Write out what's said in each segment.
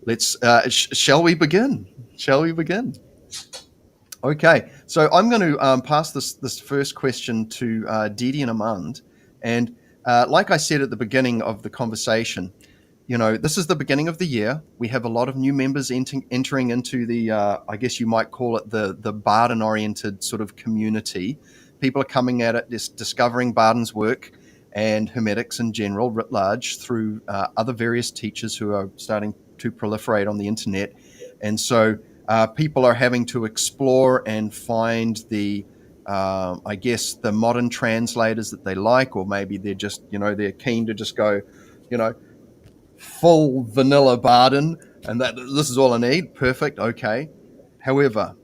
let's shall we begin? Shall we begin? Okay, so I'm going to pass this first question to Didi and Amand, and like I said at the beginning of the conversation, this is the beginning of the year. We have a lot of new members entering into the, I guess you might call it the Barden-oriented sort of community. People are coming at it, discovering Barden's work and Hermetics in general, writ large, through other various teachers who are starting to proliferate on the internet. And so people are having to explore and find I guess, the modern translators that they like, or maybe they're just, they're keen to just go, full vanilla Barden, and that this is all I need. Perfect. Okay. However,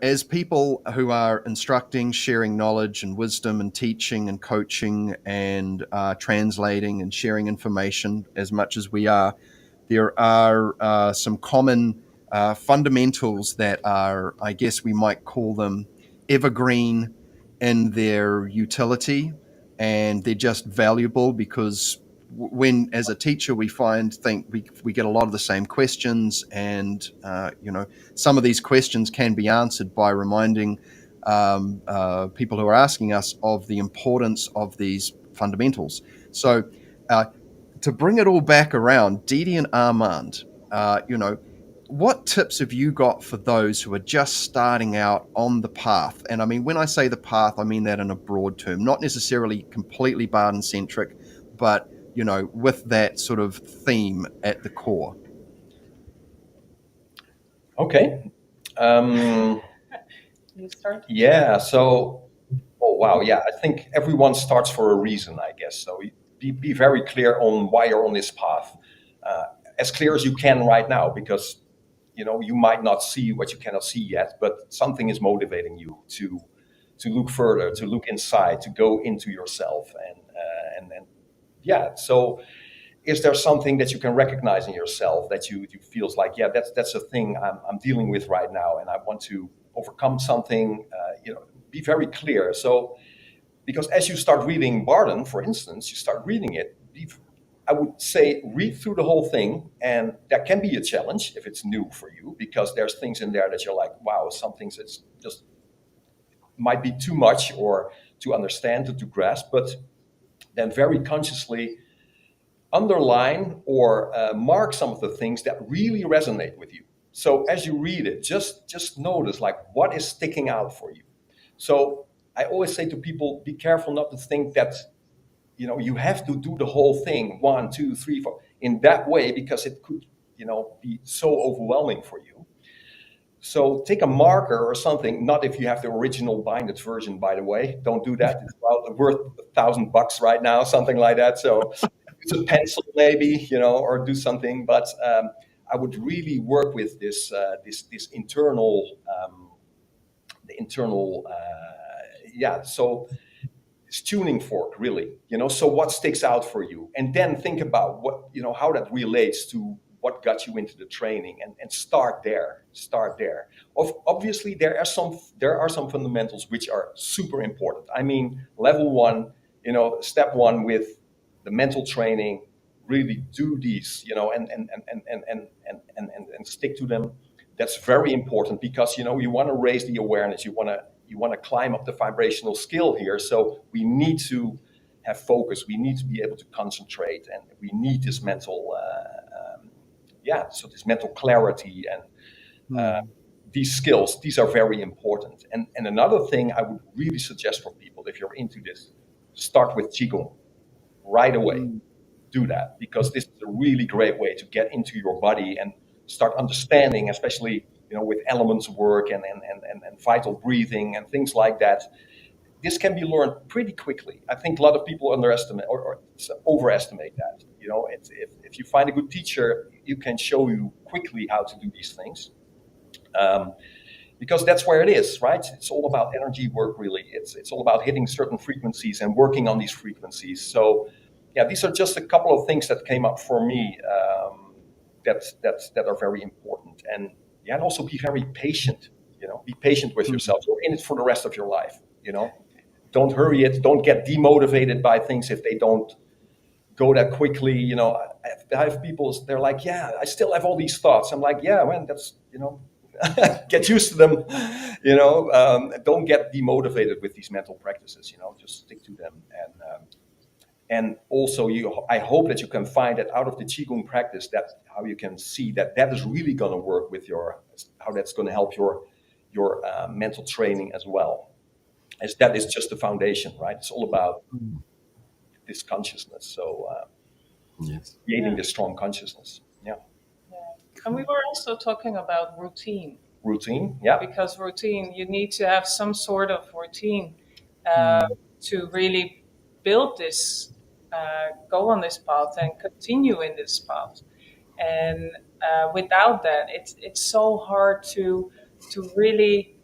as people who are instructing, sharing knowledge and wisdom and teaching and coaching and translating and sharing information as much as we are, there are some common fundamentals that are, I guess we might call them evergreen in their utility, and they're just valuable because when, as a teacher, we get a lot of the same questions, and some of these questions can be answered by reminding people who are asking us of the importance of these fundamentals. So, to bring it all back around, Didi and Armand, what tips have you got for those who are just starting out on the path? And I mean, when I say the path, I mean that in a broad term, not necessarily completely Barden-centric, but with that sort of theme at the core. Okay. You start? Yeah. So, oh wow. Yeah. I think everyone starts for a reason, I guess. So be very clear on why you're on this path, as clear as you can right now, because you might not see what you cannot see yet, but something is motivating you to look further, to look inside, to go into yourself, and yeah. So, is there something that you can recognize in yourself that you feels like, yeah, that's a thing I'm dealing with right now, and I want to overcome something? Be very clear. So, because as you start reading Barden, for instance, you start reading it, I would say read through the whole thing, and that can be a challenge if it's new for you, because there's things in there that you're like, wow, some things it's just might be too much or to understand or to grasp, but then very consciously underline or mark some of the things that really resonate with you. So as you read it, just notice like what is sticking out for you. So I always say to people, be careful not to think that you have to do the whole thing 1, 2, 3, 4 in that way, because it could be so overwhelming for you. So take a marker or something. Not if you have the original binded version, by the way. Don't do that. It's worth $1,000 right now, something like that. So use a pencil maybe, or do something. But I would really work with this internal, the internal, So it's tuning fork, really. So what sticks out for you, and then think about what how that relates to what got you into the training, and start there. Obviously, there are some fundamentals which are super important. I mean, level 1, step 1 with the mental training, really do these, and stick to them. That's very important, because you want to raise the awareness. You want to climb up the vibrational scale here. So we need to have focus. We need to be able to concentrate, and we need this mental, so this mental clarity and these skills. These are very important. And another thing I would really suggest for people, if you're into this, start with Qigong right away. Do that, because this is a really great way to get into your body and start understanding, especially with elements work and vital breathing and things like that. This can be learned pretty quickly. I think a lot of people underestimate or overestimate that. If you find a good teacher, you can show you quickly how to do these things, because that's where it is, right? It's all about energy work, really. It's all about hitting certain frequencies and working on these frequencies. So, yeah, these are just a couple of things that came up for me that are very important. And also be very patient. Be patient with yourself. You're in it for the rest of your life. Don't hurry it. Don't get demotivated by things if they don't go that quickly. I have people, they're like, yeah, I still have all these thoughts. I'm like, yeah, man, that's, get used to them. Don't get demotivated with these mental practices. Just stick to them. And also, I hope that you can find that out of the qigong practice, that how you can see that that is really going to work with how that's going to help your mental training as well, as that is just the foundation, right? It's all about Mm. this consciousness. So Yes. creating Yeah, this strong consciousness. Yeah. yeah. And we were also talking about routine, Routine. Yeah. because routine, you need to have some sort of routine Mm. to really build this, go on this path and continue in this path. And without that, it's so hard to really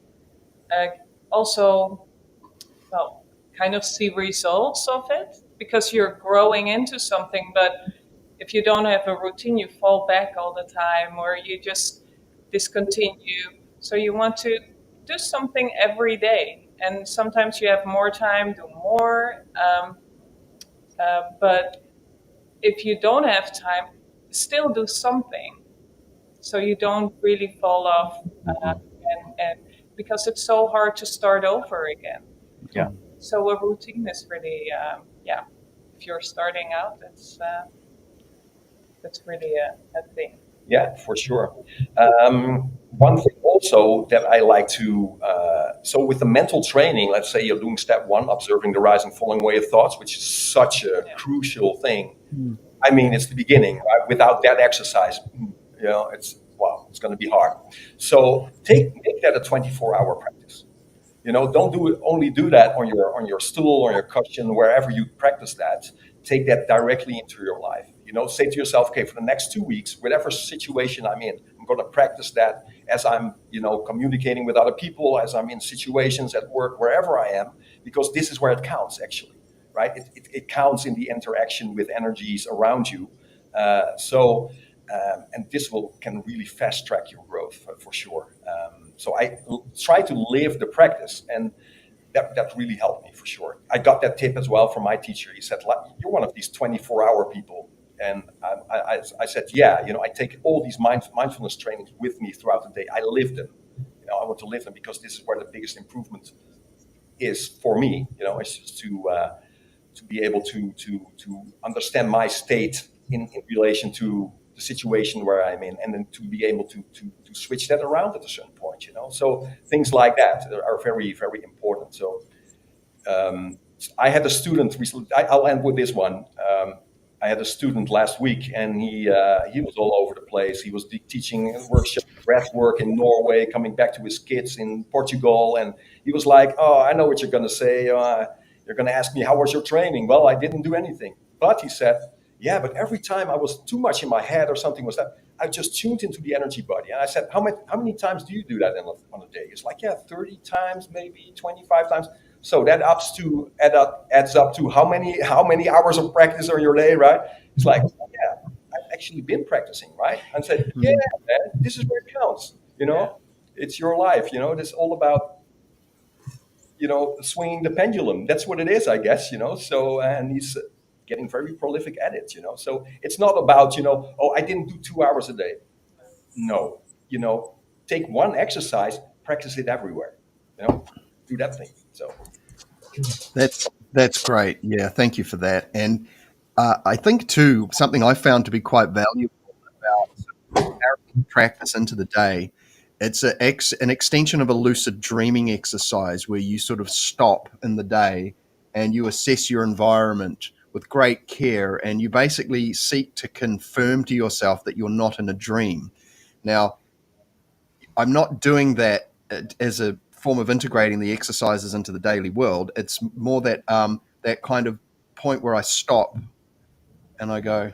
uh, also, well, kind of see results of it, because you're growing into something. But if you don't have a routine, you fall back all the time, or you just discontinue. So you want to do something every day, and sometimes you have more time, do more. But if you don't have time, still do something, so you don't really fall off. Mhm. And because it's so hard to start over again. Yeah. So a routine is really, yeah. If you're starting out, that's really a thing. Yeah, for sure. One thing also that I like to, so with the mental training, let's say you're doing step one, observing the rising, falling way of thoughts, which is such a Yeah, crucial thing. Mm. I mean, it's the beginning, right? Without that exercise, it's, wow, it's going to be hard. So make that a 24-hour practice. Don't only do that on your stool or your cushion, wherever you practice that. Take that directly into your life. Say to yourself, okay, for the next 2 weeks, whatever situation I'm in, I'm going to practice that as I'm communicating with other people, as I'm in situations at work, wherever I am, because this is where it counts, actually, right? It counts in the interaction with energies around you. And this can really fast track your growth for sure. So I try to live the practice, and that really helped me for sure. I got that tip as well from my teacher. He said, "Like, you're one of these 24-hour people." And I said, yeah, I take all these mindfulness trainings with me throughout the day. I live them. I want to live them, because this is where the biggest improvement is for me. It's just to be able to understand my state in relation to the situation where I'm in, and then to be able to switch that around at a certain point. So things like that are very, very important. So I had a student recently. I'll end with this one. I had a student last week, and he was all over the place. He was teaching a workshop, breath work in Norway, coming back to his kids in Portugal, and he was like, "Oh, I know what you're going to say. You're going to ask me how was your training? Well, I didn't do anything." But he said, "Yeah, but every time I was too much in my head or something was that, I just tuned into the energy body." And I said, "How many times do you do that on a day?" It's like, "Yeah, 30 times, maybe 25 times." So that adds up to how many hours of practice on your day, right? It's like, oh, yeah, I've actually been practicing, right? And said, yeah, Mm. man, this is where it counts. yeah, It's your life. It's all about swinging the pendulum. That's what it is, I guess. So, and he's getting very prolific at it. So it's not about oh, I didn't do 2 hours a day. No, take one exercise, practice it everywhere. Do that thing. So. That's great. Yeah, thank you for that. And I think too something I found to be quite valuable about carrying practice into the day. It's an extension of a lucid dreaming exercise where you sort of stop in the day and you assess your environment with great care, and you basically seek to confirm to yourself that you're not in a dream. Now, I'm not doing that as a form of integrating the exercises into the daily world. It's more that that kind of point where I stop and I go,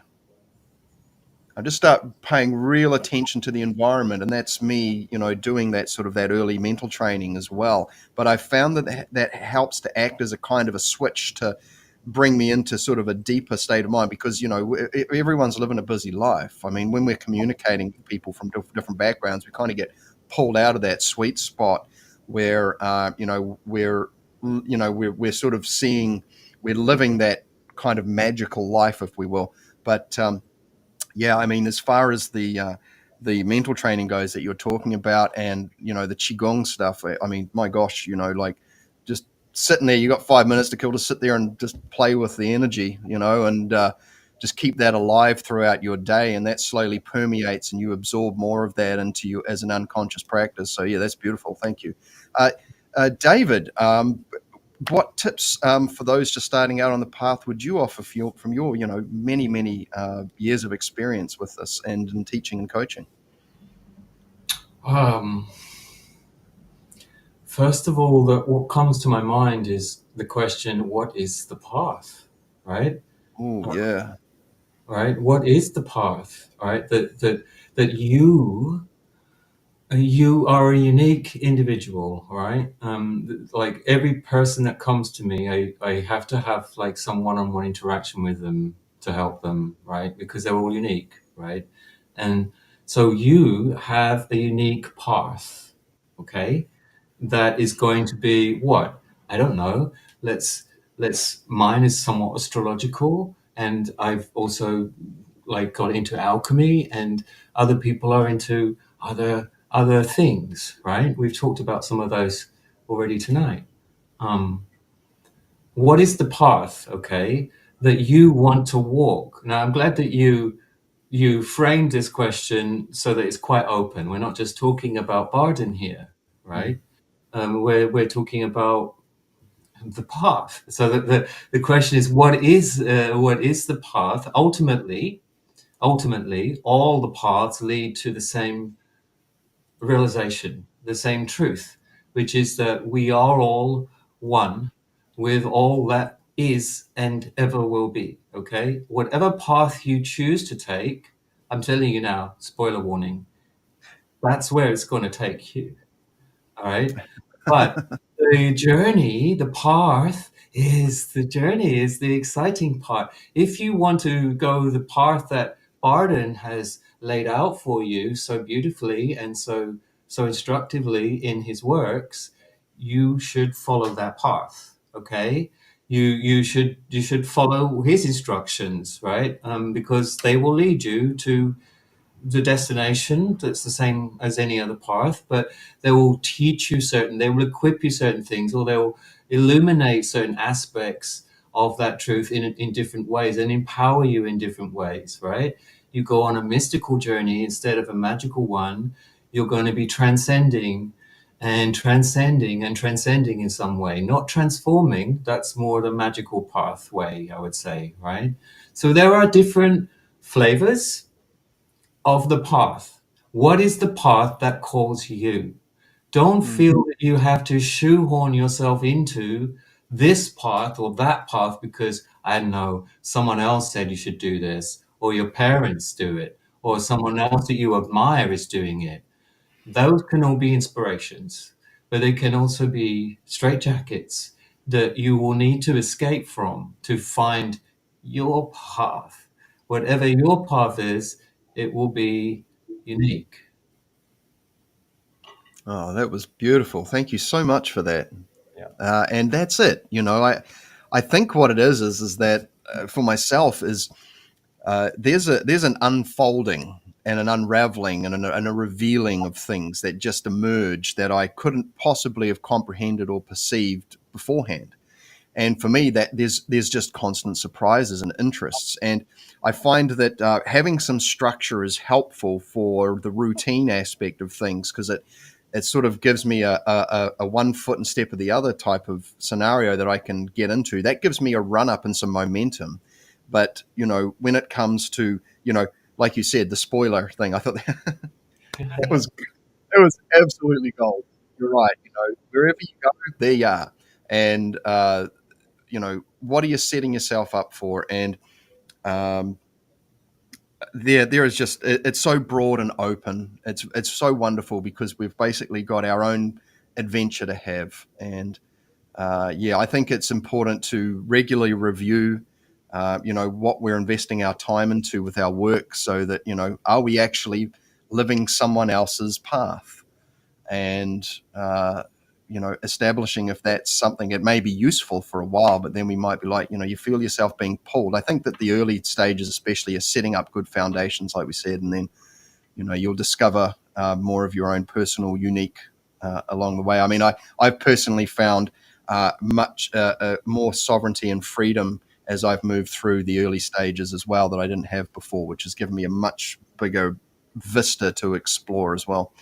I just start paying real attention to the environment, and that's me, doing that sort of that early mental training as well. But I found that helps to act as a kind of a switch to bring me into sort of a deeper state of mind, because everyone's living a busy life. I mean, when we're communicating with people from different backgrounds, we kind of get pulled out of that sweet spot where we're sort of seeing, we're living that kind of magical life, if we will. But yeah, I mean, as far as the mental training goes that you're talking about, and the qigong stuff, I mean, my gosh, like just sitting there, you got 5 minutes to kill to sit there and just play with the energy, and just keep that alive throughout your day, and that slowly permeates, and you absorb more of that into you as an unconscious practice. So yeah, that's beautiful. Thank you, David. What tips for those just starting out on the path would you offer from your many years of experience with this and in teaching and coaching? Um, First of all, what comes to my mind is the question, what is the path, right? Oh yeah. Right? What is the path, right? That you are a unique individual, right? Like every person that comes to me, I have to have like some one-on-one interaction with them to help them, right? Because they're all unique, right? And so you have a unique path, okay? That is going to be what? I don't know. Let's mine is somewhat astrological, and I've also like got into alchemy, and other people are into other things, right? We've talked about some of those already tonight. Um, what is the path, okay, that you want to walk? Now, I'm glad that you framed this question so that it's quite open. We're not just talking about Barden here, Mm. right? We're talking about the path. So the question is, what is the path? Ultimately, all the paths lead to the same realization, the same truth, which is that we are all one with all that is and ever will be. Okay, whatever path you choose to take, I'm telling you now, spoiler warning, that's where it's going to take you. All right. But the journey, the path is the exciting part. If you want to go the path that Barden has laid out for you so beautifully and so instructively in his works, you should follow that path. Okay. You should follow his instructions, right? Because they will lead you to the destination that's the same as any other path, but they will teach you they will equip you certain things, or they'll illuminate certain aspects of that truth in different ways and empower you in different ways, right? You go on a mystical journey instead of a magical one, you're going to be transcending and transcending and transcending in some way, not transforming. That's more the magical pathway, I would say, right? So there are different flavors of the path. What is the path that calls you? Don't Mm. feel that you have to shoehorn yourself into this path or that path because, I don't know, someone else said you should do this, or your parents do it, or someone else that you admire is doing it. Those can all be inspirations, but they can also be straitjackets that you will need to escape from to find your path. Whatever your path is, it will be unique. Oh, that was beautiful. Thank you so much for that. Yeah. And that's it. I think what it is that for myself is there's an unfolding and an unraveling and a revealing of things that just emerge that I couldn't possibly have comprehended or perceived beforehand. And for me, that there's just constant surprises and interests. And I find that having some structure is helpful for the routine aspect of things, because it sort of gives me a one foot and step of the other type of scenario that I can get into. That gives me a run up and some momentum. But when it comes to like you said, the spoiler thing, I thought that was it was absolutely gold. You're right. Wherever you go, there you are. And what are you setting yourself up for? And um, there is just it's so broad and open. It's so wonderful because we've basically got our own adventure to have. And yeah, I think it's important to regularly review what we're investing our time into with our work, so that are we actually living someone else's path? And establishing if that's something that may be useful for a while, but then we might be like, you feel yourself being pulled. I think that the early stages especially are setting up good foundations, like we said, and then you'll discover more of your own personal unique along the way. I mean, I've personally found much more sovereignty and freedom as I've moved through the early stages as well that I didn't have before, which has given me a much bigger vista to explore as well.